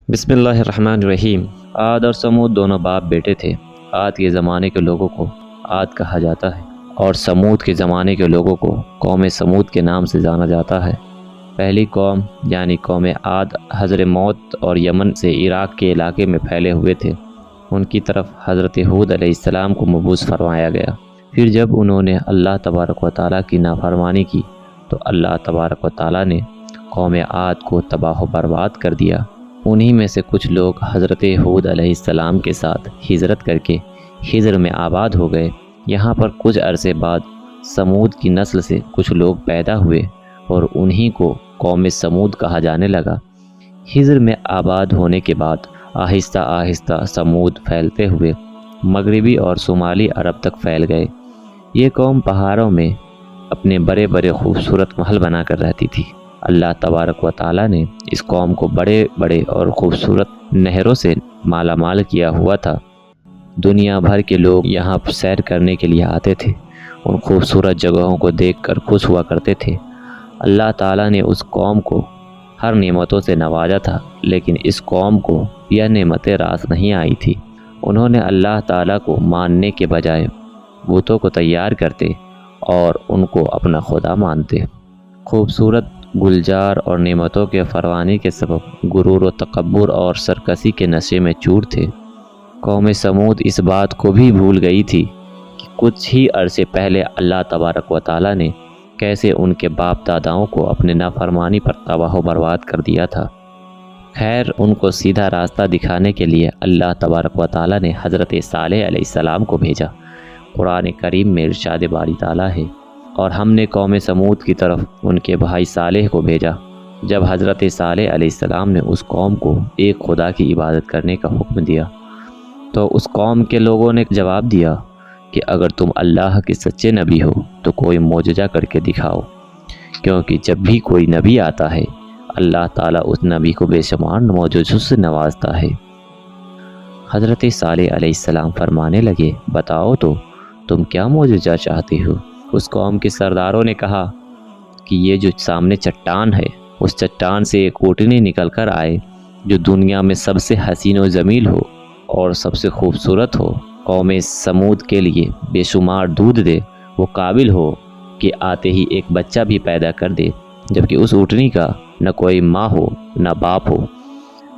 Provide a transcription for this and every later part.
بسم اللہ الرحمن الرحیم۔ عاد اور سمود دونوں باپ بیٹے تھے۔ عاد کے زمانے کے لوگوں کو عاد کہا جاتا ہے اور سمود کے زمانے کے لوگوں کو قوم سمود کے نام سے جانا جاتا ہے۔ پہلی قوم یعنی قوم عاد حضرموت اور یمن سے عراق کے علاقے میں پھیلے ہوئے تھے۔ ان کی طرف حضرت ہود علیہ السلام کو مبعوث فرمایا گیا۔ پھر جب انہوں نے اللہ تبارک و تعالیٰ کی نافرمانی کی تو اللہ تبارک و تعالیٰ نے قوم عاد کو تباہ و برباد کر دیا۔ انہی میں سے کچھ لوگ حضرت ہود علیہ السلام کے ساتھ ہجرت کر کے حجر میں آباد ہو گئے۔ یہاں پر کچھ عرصے بعد سمود کی نسل سے کچھ لوگ پیدا ہوئے اور انہی کو قوم سمود کہا جانے لگا۔ حجر میں آباد ہونے کے بعد آہستہ آہستہ سمود پھیلتے ہوئے مغربی اور شمالی عرب تک پھیل گئے۔ یہ قوم پہاڑوں میں اپنے بڑے بڑے خوبصورت محل بنا کر رہتی تھی۔ اللہ تبارک و تعالیٰ نے اس قوم کو بڑے بڑے اور خوبصورت نہروں سے مالا مال کیا ہوا تھا۔ دنیا بھر کے لوگ یہاں سیر کرنے کے لیے آتے تھے، ان خوبصورت جگہوں کو دیکھ کر خوش ہوا کرتے تھے۔ اللہ تعالیٰ نے اس قوم کو ہر نعمتوں سے نوازا تھا، لیکن اس قوم کو یہ نعمتیں راس نہیں آئی تھی۔ انہوں نے اللہ تعالیٰ کو ماننے کے بجائے بتوں کو تیار کرتے اور ان کو اپنا خدا مانتے۔ خوبصورت گلزار اور نعمتوں کے فراوانی کے سبب غرور و تکبر اور سرکشی کے نشے میں چور تھے۔ قوم سمود اس بات کو بھی بھول گئی تھی کہ کچھ ہی عرصے پہلے اللہ تبارک و تعالیٰ نے کیسے ان کے باپ داداؤں کو اپنے نافرمانی پر تباہ و برباد کر دیا تھا۔ خیر، ان کو سیدھا راستہ دکھانے کے لیے اللہ تبارک و تعالیٰ نے حضرت صالح علیہ السلام کو بھیجا۔ قرآن کریم میں ارشاد باری تعالیٰ ہے، اور ہم نے قوم سمود کی طرف ان کے بھائی صالح کو بھیجا۔ جب حضرت صالح علیہ السلام نے اس قوم کو ایک خدا کی عبادت کرنے کا حکم دیا تو اس قوم کے لوگوں نے جواب دیا کہ اگر تم اللہ کے سچے نبی ہو تو کوئی معجزہ کر کے دکھاؤ، کیونکہ جب بھی کوئی نبی آتا ہے اللہ تعالیٰ اس نبی کو بے شمار معجزوں سے نوازتا ہے۔ حضرت صالح علیہ السلام فرمانے لگے، بتاؤ تو تم کیا معجزہ چاہتے ہو؟ اس قوم کے سرداروں نے کہا کہ یہ جو سامنے چٹان ہے، اس چٹان سے ایک اونٹنی نکل کر آئے جو دنیا میں سب سے حسین و جمیل ہو اور سب سے خوبصورت ہو، قوم سمود کے لیے بے شمار دودھ دے، وہ قابل ہو کہ آتے ہی ایک بچہ بھی پیدا کر دے، جبکہ اس اونٹنی کا نہ کوئی ماں ہو نہ باپ ہو۔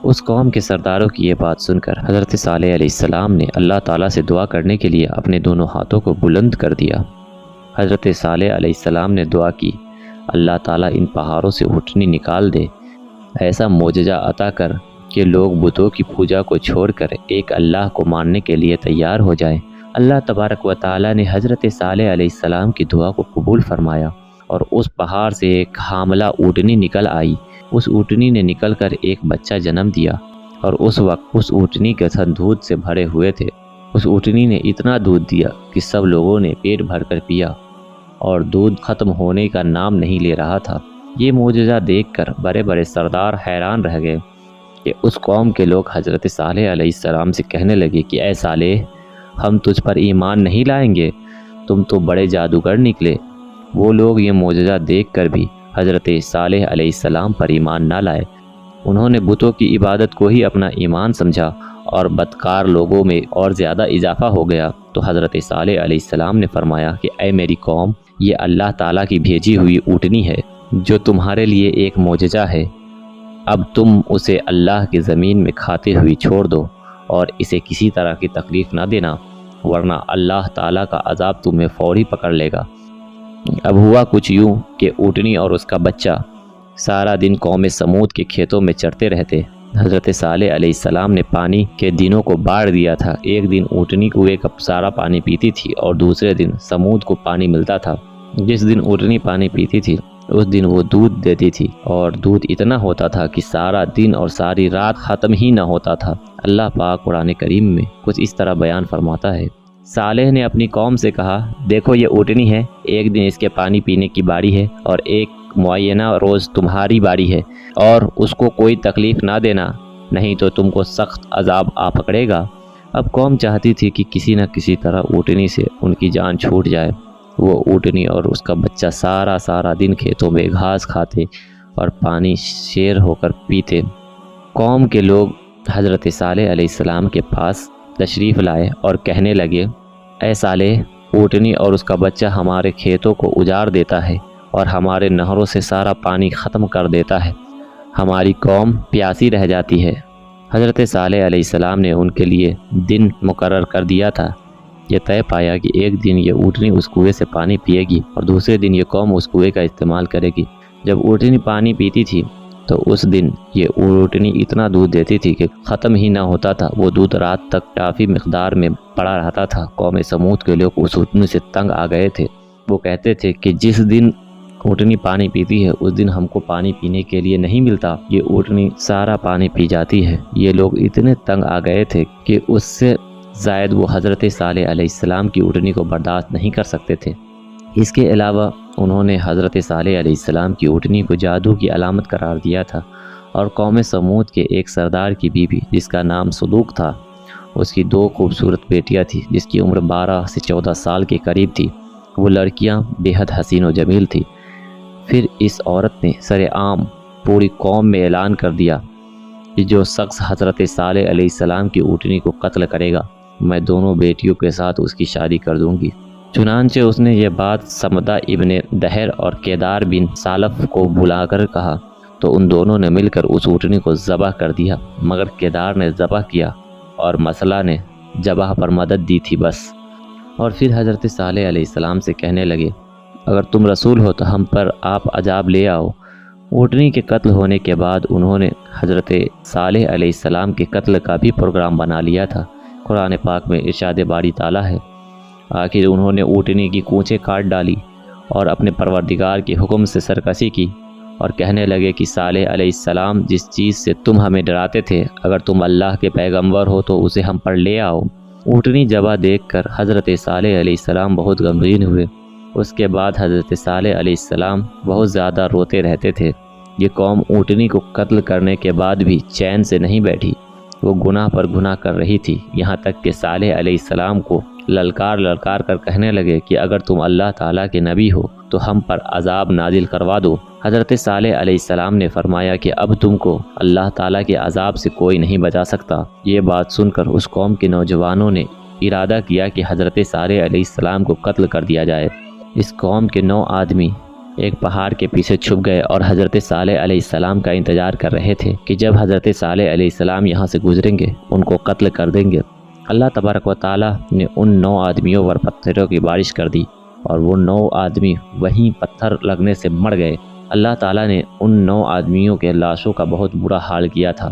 اس قوم کے سرداروں کی یہ بات سن کر حضرت صالح علیہ السلام نے اللہ تعالیٰ سے دعا کرنے کے لیے اپنے دونوں ہاتھوں کو بلند کر دیا۔ حضرت صالح علیہ السلام نے دعا کی، اللہ تعالیٰ ان پہاڑوں سے اونٹنی نکال دے، ایسا معجزہ عطا کر کہ لوگ بتوں کی پوجا کو چھوڑ کر ایک اللہ کو ماننے کے لیے تیار ہو جائیں۔ اللہ تبارک و تعالیٰ نے حضرت صالح علیہ السلام کی دعا کو قبول فرمایا اور اس پہاڑ سے ایک حاملہ اونٹنی نکل آئی۔ اس اونٹنی نے نکل کر ایک بچہ جنم دیا اور اس وقت اس اونٹنی کے تھن دودھ سے بھرے ہوئے تھے۔ اس اونٹنی نے اتنا دودھ دیا کہ سب لوگوں نے پیٹ بھر کر پیا اور دودھ ختم ہونے کا نام نہیں لے رہا تھا۔ یہ معجزہ دیکھ کر بڑے بڑے سردار حیران رہ گئے کہ اس قوم کے لوگ حضرت صالح علیہ السلام سے کہنے لگے کہ اے صالح، ہم تجھ پر ایمان نہیں لائیں گے، تم تو بڑے جادوگر نکلے۔ وہ لوگ یہ معجزہ دیکھ کر بھی حضرت صالح علیہ السلام پر ایمان نہ لائے۔ انہوں نے بتوں کی عبادت کو ہی اپنا ایمان سمجھا اور بدکار لوگوں میں اور زیادہ اضافہ ہو گیا۔ تو حضرت صالح علیہ السلام نے فرمایا کہ اے میری قوم، یہ اللہ تعالیٰ کی بھیجی ہوئی اونٹنی ہے جو تمہارے لیے ایک معجزہ ہے۔ اب تم اسے اللہ کی زمین میں کھاتے ہوئے چھوڑ دو اور اسے کسی طرح کی تکلیف نہ دینا، ورنہ اللہ تعالیٰ کا عذاب تمہیں فوری پکڑ لے گا۔ اب ہوا کچھ یوں کہ اونٹنی اور اس کا بچہ سارا دن قوم سمود کے کھیتوں میں چرتے رہتے۔ حضرت صالح علیہ السلام نے پانی کے دنوں کو بانٹ دیا تھا۔ ایک دن اونٹنی کنویں کا سارا پانی پیتی تھی اور دوسرے دن سمود کو پانی ملتا تھا۔ جس دن اونٹنی پانی پیتی تھی اس دن وہ دودھ دیتی تھی اور دودھ اتنا ہوتا تھا کہ سارا دن اور ساری رات ختم ہی نہ ہوتا تھا۔ اللہ پاک قرآن کریم میں کچھ اس طرح بیان فرماتا ہے، صالح نے اپنی قوم سے کہا، دیکھو یہ اونٹنی ہے، ایک دن اس کے پانی پینے کی باری ہے اور ایک معینہ روز تمہاری باری ہے، اور اس کو کوئی تکلیف نہ دینا، نہیں تو تم کو سخت عذاب آ پکڑے گا۔ اب قوم چاہتی تھی کہ کسی نہ کسی طرح اونٹنی سے ان کی جان چھوٹ جائے۔ وہ اونٹنی اور اس کا بچہ سارا دن کھیتوں میں گھاس کھاتے اور پانی شیر ہو کر پیتے۔ قوم کے لوگ حضرت صالح علیہ السلام کے پاس تشریف لائے اور کہنے لگے، اے صالح، اونٹنی اور اس کا بچہ ہمارے کھیتوں کو اجاڑ دیتا ہے اور ہمارے نہروں سے سارا پانی ختم کر دیتا ہے، ہماری قوم پیاسی رہ جاتی ہے۔ حضرت صالح علیہ السلام نے ان کے لیے دن مقرر کر دیا تھا۔ یہ طے پایا کہ ایک دن یہ اونٹنی اس کنویں سے پانی پیے گی اور دوسرے دن یہ قوم اس کنویں کا استعمال کرے گی۔ جب اونٹنی پانی پیتی تھی تو اس دن یہ اونٹنی اتنا دودھ دیتی تھی کہ ختم ہی نہ ہوتا تھا۔ وہ دودھ رات تک کافی مقدار میں پڑا رہتا تھا۔ قوم سمود کے لوگ اس اونٹنی سے تنگ آ گئے تھے۔ وہ کہتے تھے کہ جس دن اونٹنی پانی پیتی ہے اس دن ہم کو پانی پینے کے لیے نہیں ملتا، یہ اونٹنی سارا پانی پی جاتی ہے۔ یہ لوگ اتنے تنگ آ گئے تھے کہ اس سے زائد وہ حضرت صالح علیہ السلام کی اونٹنی کو برداشت نہیں کر سکتے تھے۔ اس کے علاوہ انہوں نے حضرت صالح علیہ السلام کی اونٹنی کو جادو کی علامت قرار دیا تھا، اور قوم سمود کے ایک سردار کی بیوی جس کا نام صدوق تھا، اس کی 2 خوبصورت بیٹیاں تھیں جس کی عمر 12 سے 14 سال کے قریب تھی۔ وہ لڑکیاں بے حد حسین و جمیل تھیں۔ پھر اس عورت نے سر عام پوری قوم میں اعلان کر دیا کہ جو شخص حضرت صالح علیہ السلام کی اونٹنی کو قتل کرے گا، میں دونوں بیٹیوں کے ساتھ اس کی شادی کر دوں گی۔ چنانچہ اس نے یہ بات سمدہ ابن دہر اور کیدار بن سالف کو بلا کر کہا تو ان دونوں نے مل کر اس اونٹنی کو ذبح کر دیا، مگر کیدار نے ذبح کیا اور مسئلہ نے ذبح پر مدد دی تھی بس۔ اور پھر حضرت صالح علیہ السلام سے کہنے لگے، اگر تم رسول ہو تو ہم پر آپ عذاب لے آؤ۔ اونٹنی کے قتل ہونے کے بعد انہوں نے حضرت صالح علیہ السلام کے قتل کا بھی پروگرام بنا لیا تھا۔ قرآن پاک میں ارشاد باری تعالیٰ ہے، آخر انہوں نے اونٹنی کی کونچیں کاٹ ڈالی اور اپنے پروردگار کے حکم سے سرکشی کی اور کہنے لگے کہ صالح علیہ السلام جس چیز سے تم ہمیں ڈراتے تھے، اگر تم اللہ کے پیغمبر ہو تو اسے ہم پر لے آؤ۔ اونٹنی ذبح دیکھ کر حضرت صالح علیہ السلام بہت غمگین ہوئے۔ اس کے بعد حضرت صالح علیہ السلام بہت زیادہ روتے رہتے تھے۔ یہ قوم اونٹنی کو قتل کرنے کے بعد بھی چین سے نہیں بیٹھی، وہ گناہ پر گناہ کر رہی تھی، یہاں تک کہ صالح علیہ السلام کو للکار کر کہنے لگے کہ اگر تم اللہ تعالیٰ کے نبی ہو تو ہم پر عذاب نازل کروا دو۔ حضرت صالح علیہ السلام نے فرمایا کہ اب تم کو اللہ تعالیٰ کے عذاب سے کوئی نہیں بچا سکتا۔ یہ بات سن کر اس قوم کے نوجوانوں نے ارادہ کیا کہ حضرت صالح علیہ السلام کو قتل کر دیا جائے۔ اس قوم کے 9 آدمی ایک پہاڑ کے پیچھے چھپ گئے اور حضرت صالح علیہ السلام کا انتظار کر رہے تھے کہ جب حضرت صالح علیہ السلام یہاں سے گزریں گے ان کو قتل کر دیں گے۔ اللہ تبارک و تعالیٰ نے ان 9 آدمیوں پر پتھروں کی بارش کر دی اور وہ 9 آدمی وہیں پتھر لگنے سے مر گئے۔ اللہ تعالیٰ نے ان 9 آدمیوں کے لاشوں کا بہت برا حال کیا تھا۔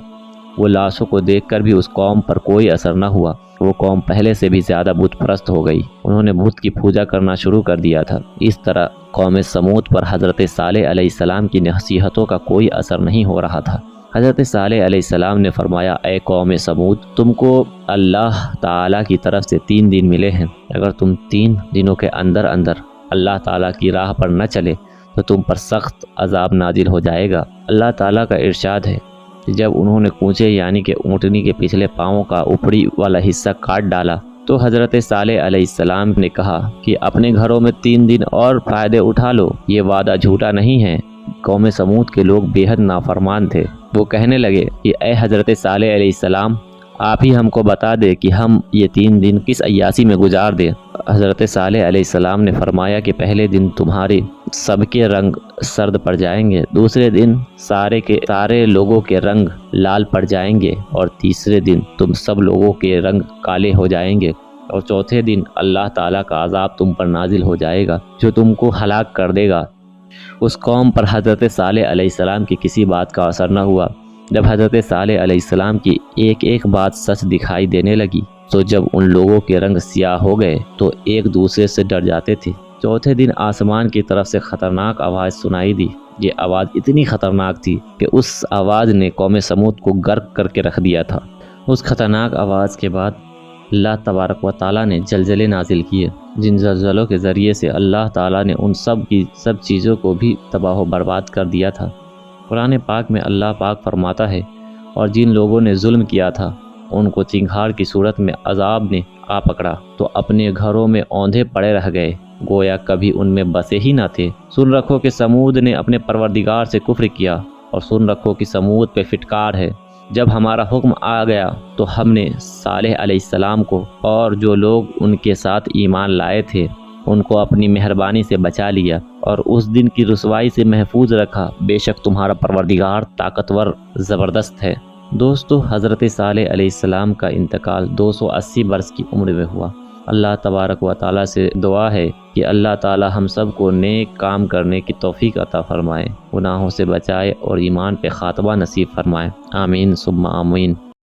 وہ لاشوں کو دیکھ کر بھی اس قوم پر کوئی اثر نہ ہوا۔ وہ قوم پہلے سے بھی زیادہ بت پرست ہو گئی، انہوں نے بت کی پوجا کرنا شروع کر دیا تھا۔ اس طرح قوم سمود پر حضرت صالح علیہ السلام کی نصیحتوں کا کوئی اثر نہیں ہو رہا تھا۔ حضرت صالح علیہ السلام نے فرمایا، اے قوم سمود، تم کو اللہ تعالیٰ کی طرف سے 3 دن ملے ہیں، اگر تم 3 دنوں کے اندر اللہ تعالیٰ کی راہ پر نہ چلے تو تم پر سخت عذاب نازل ہو جائے گا۔ اللہ تعالیٰ کا ارشاد ہے کہ جب انہوں نے کونچے یعنی کہ اونٹنی کے پچھلے پاؤں کا اوپری والا حصہ کاٹ ڈالا تو حضرت صالح علیہ السلام نے کہا کہ اپنے گھروں میں 3 دن اور فائدے اٹھا لو، یہ وعدہ جھوٹا نہیں ہے۔ قوم سمود کے لوگ بے حد نافرمان تھے۔ وہ کہنے لگے کہ اے حضرت صالح علیہ السلام، آپ ہی ہم کو بتا دے کہ ہم یہ 3 دن کس عیاسی میں گزار دیں۔ حضرت صالح علیہ السلام نے فرمایا کہ پہلے دن تمہارے سب کے رنگ سرد پڑ جائیں گے، دوسرے دن سارے لوگوں کے رنگ لال پڑ جائیں گے، اور تیسرے دن تم سب لوگوں کے رنگ کالے ہو جائیں گے، اور چوتھے دن اللہ تعالیٰ کا عذاب تم پر نازل ہو جائے گا جو تم کو ہلاک کر دے گا۔ اس قوم پر حضرت صالح علیہ السلام کی کسی بات کا اثر نہ ہوا۔ جب حضرت صالح علیہ السلام کی ایک بات سچ دکھائی دینے لگی تو جب ان لوگوں کے رنگ سیاہ ہو گئے تو ایک دوسرے سے ڈر جاتے تھے۔ چوتھے دن آسمان کی طرف سے خطرناک آواز سنائی دی۔ یہ آواز اتنی خطرناک تھی کہ اس آواز نے قوم سمود کو غرق کر کے رکھ دیا تھا۔ اس خطرناک آواز کے بعد اللہ تبارک و تعالیٰ نے زلزلے نازل کیے، جن زلزلوں کے ذریعے سے اللہ تعالیٰ نے ان سب چیزوں کو بھی تباہ و برباد کر دیا تھا۔ قرآن پاک میں اللہ پاک فرماتا ہے، اور جن لوگوں نے ظلم کیا تھا ان کو چنگھاڑ کی صورت میں عذاب نے آ پکڑا تو اپنے گھروں میں اوندھے پڑے رہ گئے، گویا کبھی ان میں بسے ہی نہ تھے۔ سن رکھو کہ سمود نے اپنے پروردگار سے کفر کیا، اور سن رکھو کہ سمود پہ فٹکار ہے۔ جب ہمارا حکم آ گیا تو ہم نے صالح علیہ السلام کو اور جو لوگ ان کے ساتھ ایمان لائے تھے ان کو اپنی مہربانی سے بچا لیا اور اس دن کی رسوائی سے محفوظ رکھا۔ بے شک تمہارا پروردگار طاقتور زبردست ہے۔ دوستو، حضرت صالح علیہ السلام کا انتقال 280 برس کی عمر میں ہوا۔ اللہ تبارک و تعالیٰ سے دعا ہے کہ اللہ تعالیٰ ہم سب کو نیک کام کرنے کی توفیق عطا فرمائے، گناہوں سے بچائے اور ایمان پہ خاتمہ نصیب فرمائے، آمین ثم آمین۔